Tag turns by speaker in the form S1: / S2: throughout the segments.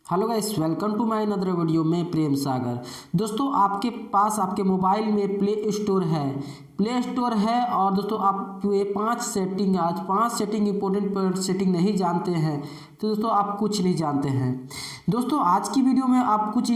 S1: Hello guys, welcome to my another video में प्रेम सागर। दोस्तों, आपके पास आपके मोबाइल में प्ले स्टोर है और दोस्तों आप ये पांच सेटिंग इंपॉर्टेंट सेटिंग नहीं जानते हैं तो दोस्तों आप कुछ नहीं जानते हैं। दोस्तों, आज की वीडियो में आप कुछ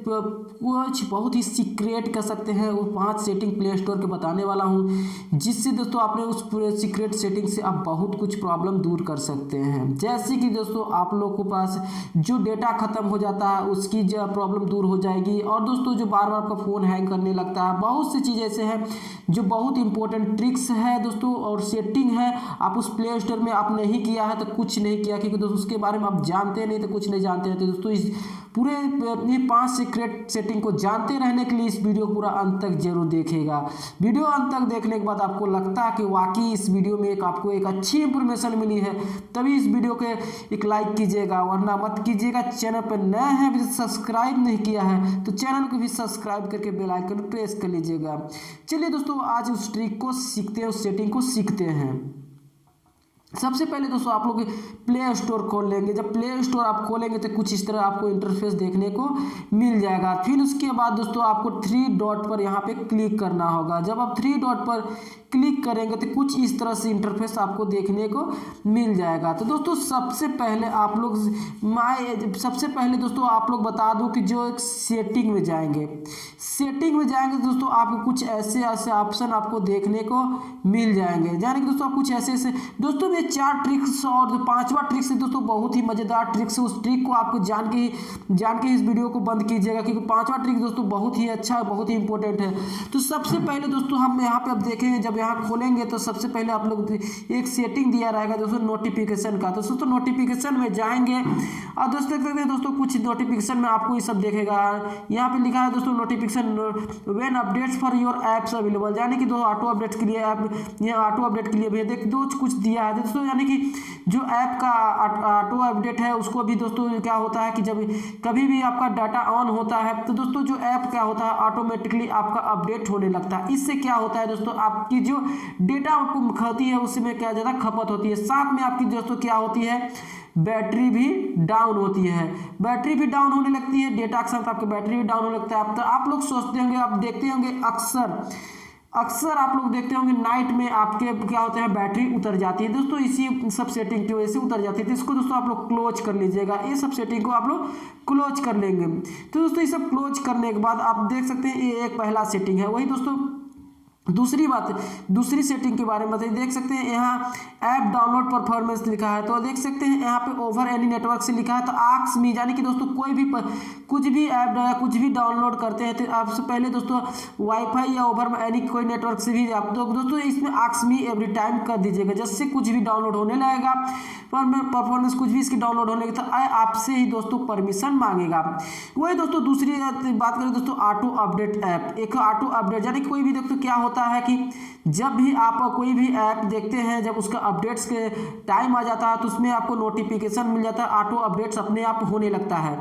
S1: कुछ बहुत ही सीक्रेट कर सकते हैं, वो 5 सेटिंग प्ले स्टोर के बताने वाला हूं, जिससे दोस्तों आपने उस सीक्रेट सेटिंग से आप बहुत कुछ प्रॉब्लम दूर कर सकते हैं। जैसे कि दोस्तों आप लोगों के पास जो डेटा खत्म हो जाता है उसकी जो प्रॉब्लम दूर हो जाएगी, और दोस्तों जो बार बार आपका फ़ोन हैंग करने लगता है, बहुत सी चीज़ ऐसे हैं जो बहुत इंपॉर्टेंट ट्रिक्स है दोस्तों और सेटिंग है। आप उस प्ले स्टोर में आप नहीं किया है तो कुछ नहीं किया, क्योंकि दोस्तों उसके बारे में आप जानते नहीं तो कुछ नहीं जानते हैं। तो दोस्तों इस पूरे ये 5 सीक्रेट सेटिंग को जानते रहने के लिए इस वीडियो को पूरा अंत तक जरूर देखिएगा। वीडियो अंत तक देखने के बाद आपको लगता है कि वाकई इस वीडियो में आपको एक अच्छी इंफॉर्मेशन मिली है, तभी इस वीडियो के एक लाइक कीजिएगा, वरना मत कीजिएगा। चैनल पर नए हैं, अभी सब्सक्राइब नहीं किया है तो चैनल को भी सब्सक्राइब करके बेल आइकन प्रेस कर लीजिएगा। चलिए दोस्तों, आज उस ट्रिक को सीखते हैं, उस सेटिंग को सीखते हैं। सबसे पहले दोस्तों आप लोग प्ले स्टोर खोल लेंगे। जब प्ले स्टोर आप खोलेंगे तो कुछ इस तरह आपको इंटरफेस देखने को मिल जाएगा। फिर उसके बाद दोस्तों आपको 3 डॉट पर यहाँ पे क्लिक करना होगा। जब आप 3 डॉट पर क्लिक करेंगे तो कुछ इस तरह से इंटरफेस आपको देखने को मिल जाएगा। तो दोस्तों सबसे पहले दोस्तों आप लोग बता दूं कि जो एक सेटिंग में जाएंगे दोस्तों आपको कुछ ऐसे ऑप्शन आपको देखने को मिल जाएंगे। यानी कि दोस्तों आप कुछ ऐसे दोस्तों 4 ट्रिक्स और 5वां ट्रिक्स है दोस्तों, बहुत ही मजेदार ट्रिक्स है। उस ट्रिक को आपको जान के इस वीडियो को बंद कीजिएगा, क्योंकि 5वां ट्रिक दोस्तों बहुत ही अच्छा है, बहुत ही इंपॉर्टेंट है। तो सबसे पहले दोस्तों हम यहाँ पे अब देखेंगे, जब यहाँ खोलेंगे तो सबसे पहले आप लोग एक सेटिंग दिया रहेगा दोस्तों नोटिफिकेशन का। तो दोस्तों नोटिफिकेशन में जाएंगे और दोस्तों देख सकते हैं दोस्तों कुछ नोटिफिकेशन में आपको ये सब देखेगा। यहाँ पे लिखा है दोस्तों notification when updates for your apps available, यानी कि दो ऑटो अपडेट्स के लिए ऐप, यहाँ ऑटो अपडेट के लिए भी देख दो कुछ दिया है दोस्तों। यानी कि जो ऐप का ऑटो अपडेट है उसको भी दोस्तों क्या होता है कि जब कभी भी आपका डाटा ऑन होता है तो दोस्तों जो ऐप क्या होता है ऑटोमेटिकली आपका अपडेट होने लगता है। इससे क्या होता है दोस्तों, आपकी जो डेटा आपको खपती है उसमें क्या ज़्यादा खपत होती है, साथ में आपकी दोस्तों क्या होती है, बैटरी भी डाउन होती है। बैटरी भी डाउन होने लगती है, डेटा के साथ आपकी बैटरी भी डाउन होने लगता है। तो आप लोग सोचते होंगे, आप देखते होंगे अक्सर आप लोग देखते होंगे नाइट में आपके क्या होता है, बैटरी उतर जाती है दोस्तों, इसी सब सेटिंग की वजह से उतर जाती है। तो इसको दोस्तों आप लोग क्लोज कर लीजिएगा, ये सब सेटिंग को आप लोग क्लोज कर लेंगे। तो दोस्तों ये सब क्लोज करने के बाद आप देख सकते हैं ये एक पहला सेटिंग है। वही दोस्तों दूसरी सेटिंग के बारे में बताइए। देख सकते हैं यहाँ ऐप डाउनलोड परफॉर्मेंस लिखा है, तो देख सकते हैं यहाँ पे ओवर एनी नेटवर्क से लिखा है। तो आस्क मी, यानी कि दोस्तों कुछ भी ऐप या कुछ भी डाउनलोड करते हैं तो आपसे पहले दोस्तों वाईफाई या ओवर एनी कोई नेटवर्क से भी आप तो दोस्तों इसमें आस्क मी एवरी टाइम कर दीजिएगा। जैसे कुछ भी डाउनलोड होने लगेगा, परफॉर्मेंस कुछ भी इसकी डाउनलोड होने लगी तो आपसे ही दोस्तों परमिशन मांगेगा। वही दोस्तों दूसरी बात करें दोस्तों ऑटो अपडेट ऐप, एक ऑटो अपडेट यानी कोई भी दोस्तों क्या होता है कि जब भी आप कोई भी ऐप देखते हैं, जब उसका अपडेट्स के टाइम आ जाता है तो उसमें आपको नोटिफिकेशन मिल जाता है, ऑटो अपडेट्स अपने आप होने लगता है।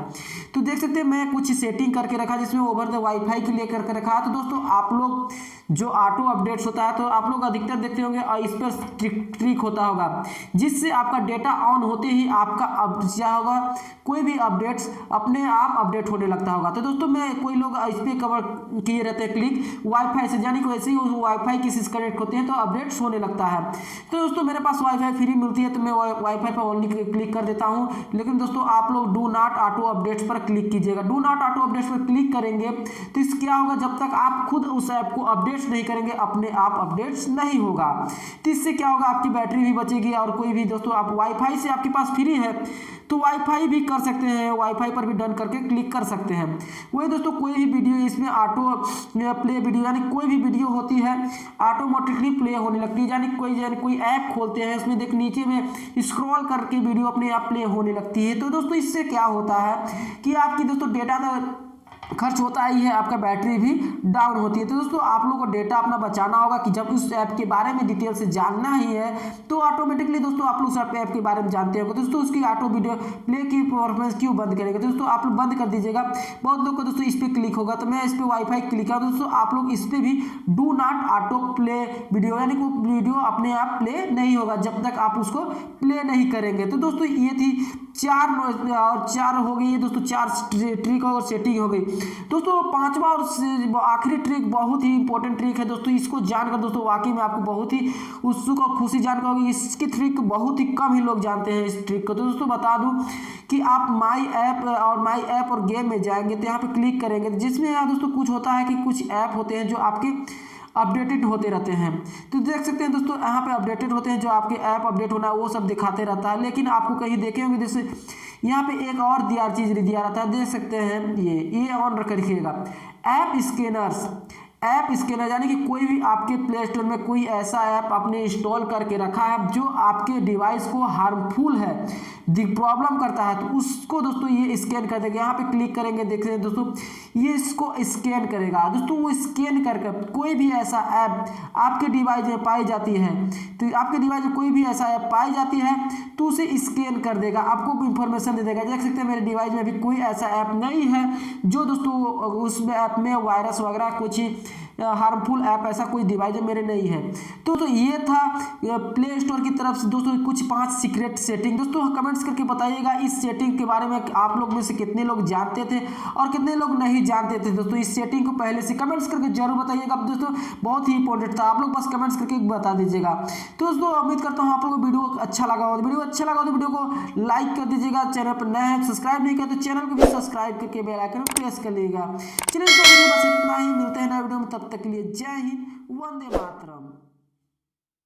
S1: तो देख सकते हैं मैं कुछ सेटिंग करके रखा जिसमें ओवर द वाईफाई के लिए करके रखा है। तो दोस्तों आप लोग जो ऑटो अपडेट्स होता है तो आप लोग अधिकतर देखते होंगे और इस पर ट्रिक होता होगा, जिससे आपका डेटा ऑन होते ही आपका अब क्या होगा, कोई भी अपडेट्स अपने आप अपडेट होने लगता होगा। तो दोस्तों कोई लोग इस पर कवर किए रहते हैं क्लिक वाईफाई से, यानी कि वैसे ही वाईफाई किसी से कनेक्ट होते हैं तो अपडेट्स होने लगता है। तो दोस्तों मेरे पास वाईफाई फ्री मिलती है तो मैं वाईफाई पर ओनली क्लिक कर देता हूँ। लेकिन दोस्तों आप लोग डू नॉट ऑटो अपडेट्स पर क्लिक कीजिएगा। डू नॉट ऑटो अपडेट्स पर क्लिक करेंगे तो इस क्या होगा, जब तक आप खुद उस ऐप को अपडेट्स नहीं करेंगे अपने आप अपडेट्स नहीं होगा। तो इससे क्या होगा, आपकी बैटरी भी बचेगी और कोई भी दोस्तों आप वाईफाई से आपके पास फ्री है तो वाईफाई भी कर सकते हैं, वाईफाई पर भी डन करके क्लिक कर सकते हैं। वही दोस्तों कोई भी वीडियो इसमें ऑटो प्ले वीडियो यानी कोई भी वीडियो होती है ऑटोमेटिकली प्ले होने लगती है। यानी कोई ऐप खोलते हैं उसमें देख नीचे में स्क्रॉल करके वीडियो अपने आप प्ले होने लगती है। तो दोस्तों इससे क्या होता है कि आपकी दोस्तों डेटा खर्च होता ही है, आपका बैटरी भी डाउन होती है। तो दोस्तों आप लोगों को डेटा अपना बचाना होगा कि जब उस ऐप के बारे में डिटेल से जानना ही है तो ऑटोमेटिकली दोस्तों आप लोग उस ऐप के बारे में जानते होंगे। दोस्तों उसकी ऑटो वीडियो प्ले की परफॉर्मेंस क्यों बंद करेंगे, तो दोस्तों आप लोग बंद कर दीजिएगा। बहुत लोग को दोस्तों इस पर क्लिक होगा, तो मैं इस पर वाईफाई क्लिक करूँ दोस्तों आप लोग इस पर भी do not auto play video, यानी कि वीडियो अपने आप प्ले नहीं होगा जब तक आप उसको प्ले नहीं करेंगे। तो दोस्तों ये थी चार हो गई है दोस्तों, 4 ट्रिक और सेटिंग हो गई दोस्तों। पांचवा और आखिरी ट्रिक बहुत ही इंपॉर्टेंट ट्रिक है दोस्तों। इसको जानकर दोस्तों वाकई में आपको बहुत ही उत्सुक और खुशी जानकर होगी। इसकी ट्रिक बहुत ही कम ही लोग जानते हैं इस ट्रिक को। तो दोस्तों बता दूं कि आप माई ऐप और गेम में जाएंगे तो यहाँ पे क्लिक करेंगे, जिसमें यहाँ दोस्तों कुछ होता है कि कुछ ऐप होते हैं जो आपके अपडेटेड होते रहते हैं। तो देख सकते हैं दोस्तों यहाँ पे अपडेटेड होते हैं, जो आपके ऐप अपडेट होना है वो सब दिखाते रहता है। लेकिन आपको कहीं देखे होंगे जैसे यहाँ पे एक और चीज दिया रहता है, देख सकते हैं ये ऑन रखिएगा, ऐप स्कैनर यानी कि कोई भी आपके प्ले स्टोर में कोई ऐसा ऐप आपने इंस्टॉल करके रखा है जो आपके डिवाइस को हार्मफुल है, प्रॉब्लम करता है, तो उसको दोस्तों ये स्कैन कर देगा। यहाँ पे क्लिक करेंगे, देख रहे हैं दोस्तों ये इसको स्कैन करेगा दोस्तों। वो स्कैन करके कोई भी ऐसा ऐप आपके डिवाइस में पाई जाती है, तो आपके डिवाइस में कोई भी ऐसा ऐप पाई जाती है तो उसे स्कैन कर देगा, आपको इंफॉर्मेशन दे देगा। देख सकते हैं मेरे डिवाइस में अभी कोई ऐसा ऐप नहीं है जो दोस्तों उसमें ऐप में वायरस वगैरह कुछ हार्मफुल ऐप ऐसा कोई डिवाइस मेरे नहीं है। तो ये था प्ले स्टोर की तरफ से दोस्तों कुछ 5 सीक्रेट सेटिंग। दोस्तों कमेंट्स करके बताइएगा इस सेटिंग के बारे में आप लोग में से कितने लोग जानते थे और कितने लोग नहीं जानते थे दोस्तों। इस सेटिंग को पहले से कमेंट्स करके जरूर बताइएगा दोस्तों, बहुत ही इंपॉर्टेंट था, आप लोग बस कमेंट्स करके बता दीजिएगा। तो दोस्तों उम्मीद करता हूँ आप लोगों को वीडियो अच्छा लगा हो। वीडियो अच्छा लगा तो वीडियो को लाइक कर दीजिएगा, चैनल पर नए हैं सब्सक्राइब नहीं किया तो चैनल को भी सब्सक्राइब करके बेल आइकन प्रेस कर लीजिएगा। चलिए बस इतना ही, मिलते हैं नए वीडियो में, तब तक के लिए जय हिंद, वंदे मातरम।